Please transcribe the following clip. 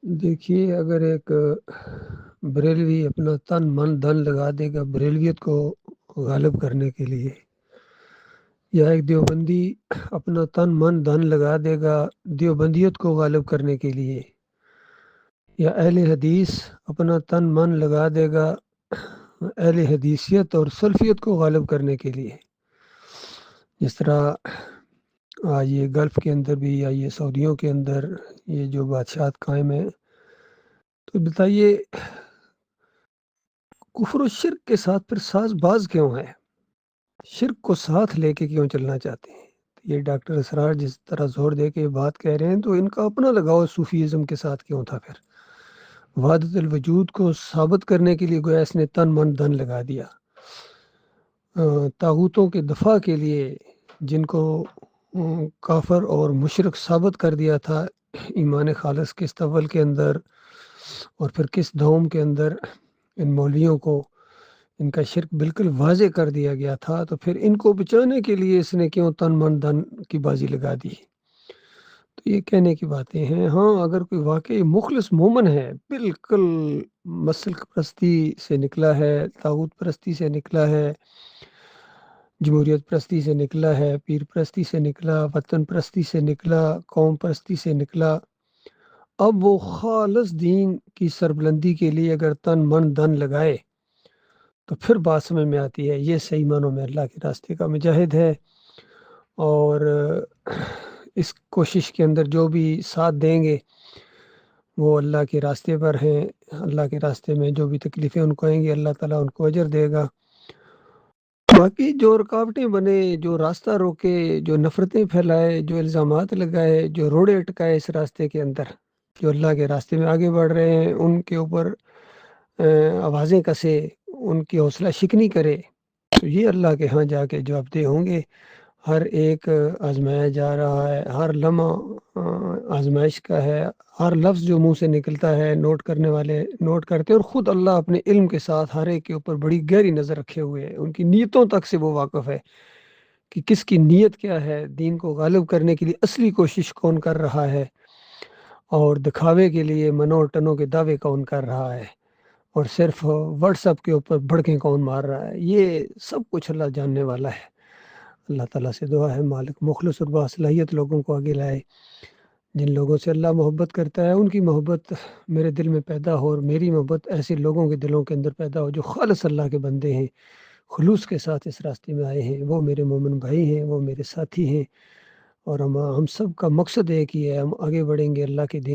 دیکھیے، اگر ایک بریلوی اپنا تن من دھن لگا دے گا بریلویت کو غالب کرنے کے لیے، یا ایک دیوبندی اپنا تن من دھن لگا دے گا دیوبندیت کو غالب کرنے کے لیے، یا اہل حدیث اپنا تن من لگا دے گا اہل حدیثیت اور سلفیت کو غالب کرنے کے لیے، جس طرح آج یہ گلف کے اندر بھی یا یہ سعودیوں کے اندر یہ جو بادشاہت قائم ہے، تو بتائیے کفر و شرک کے ساتھ پھر ساز باز کیوں ہے؟ شرک کو ساتھ لے کے کیوں چلنا چاہتے ہیں؟ یہ ڈاکٹر اسرار جس طرح زور دے کے بات کہہ رہے ہیں، تو ان کا اپنا لگاؤ صوفیزم کے ساتھ کیوں تھا؟ پھر وحدت الوجود کو ثابت کرنے کے لیے گویا اس نے تن من دھن لگا دیا، طاغوتوں کے دفاع کے لیے جن کو کافر اور مشرک ثابت کر دیا تھا ایمان خالص قسط اول کے اندر، اور پھر قسط دوم کے اندر ان مولویوں کو ان کا شرک بالکل واضح کر دیا گیا تھا، تو پھر ان کو بچانے کے لیے اس نے کیوں تن من دھن کی بازی لگا دی؟ تو یہ کہنے کی باتیں ہیں۔ ہاں، اگر کوئی واقعی مخلص مومن ہے، بالکل مسلک پرستی سے نکلا ہے، طاغوت پرستی سے نکلا ہے، جمہوریت پرستی سے نکلا ہے، پیر پرستی سے نکلا، وطن پرستی سے نکلا، قوم پرستی سے نکلا، اب وہ خالص دین کی سربلندی کے لیے اگر تن من دھن لگائے تو پھر بات سمجھ میں آتی ہے یہ صحیح معنوں میں اللہ کے راستے کا مجاہد ہے۔ اور اس کوشش کے اندر جو بھی ساتھ دیں گے وہ اللہ کے راستے پر ہیں، اللہ کے راستے میں جو بھی تکلیفیں ان کو آئیں گی اللہ تعالیٰ ان کو اجر دے گا۔ باقی جو رکاوٹیں بنے، جو راستہ روکے، جو نفرتیں پھیلائے، جو الزامات لگائے، جو روڑے اٹکائے اس راستے کے اندر، جو اللہ کے راستے میں آگے بڑھ رہے ہیں، ان کے اوپر آوازیں کسے، ان کی حوصلہ شکنی کرے، تو یہ اللہ کے ہاں جا کے جواب دہ ہوں گے۔ ہر ایک آزمایا جا رہا ہے، ہر لمحہ آزمائش کا ہے، ہر لفظ جو منہ سے نکلتا ہے نوٹ کرنے والے نوٹ کرتے ہیں، اور خود اللہ اپنے علم کے ساتھ ہر ایک کے اوپر بڑی گہری نظر رکھے ہوئے ہیں، ان کی نیتوں تک سے وہ واقف ہے کہ کس کی نیت کیا ہے، دین کو غالب کرنے کے لیے اصلی کوشش کون کر رہا ہے، اور دکھاوے کے لیے منو اور ٹنوں کے دعوے کون کر رہا ہے، اور صرف واٹس ایپ کے اوپر بھڑکیں کون مار رہا ہے۔ یہ سب کچھ اللہ جاننے والا ہے۔ اللہ تعالیٰ سے دعا ہے مالک مخلص اور باصلاحیت لوگوں کو آگے لائے، جن لوگوں سے اللہ محبت کرتا ہے ان کی محبت میرے دل میں پیدا ہو، اور میری محبت ایسے لوگوں کے دلوں کے اندر پیدا ہو جو خالص اللہ کے بندے ہیں، خلوص کے ساتھ اس راستے میں آئے ہیں، وہ میرے مومن بھائی ہیں، وہ میرے ساتھی ہیں، اور ہم سب کا مقصد ایک ہی ہے، ہم آگے بڑھیں گے اللہ کے دین